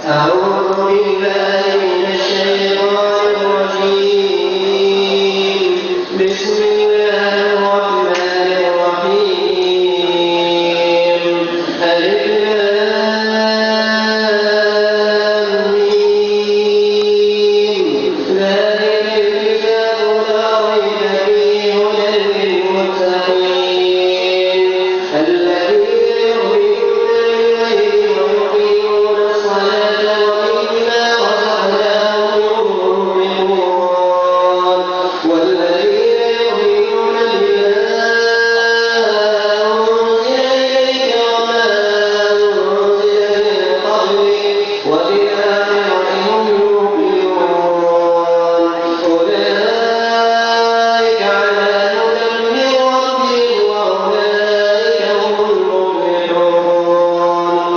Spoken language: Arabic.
أعوذ بالله من الشيطان الرجيم. بسم الله الرحمن الرحيم. ألف لام ميم. ذلك الكتاب لا ريب فيه هدى للمتقين الذين يؤمنون بالغيب ويقيمون الصلاة ومما رزقناهم ينفقون والذين يؤمنون بما أنزل إليك وما أنزل من قبلك وبالآخرة هم يوقنون أولئك على هدى من ربهم وأولئك هم المفلحون.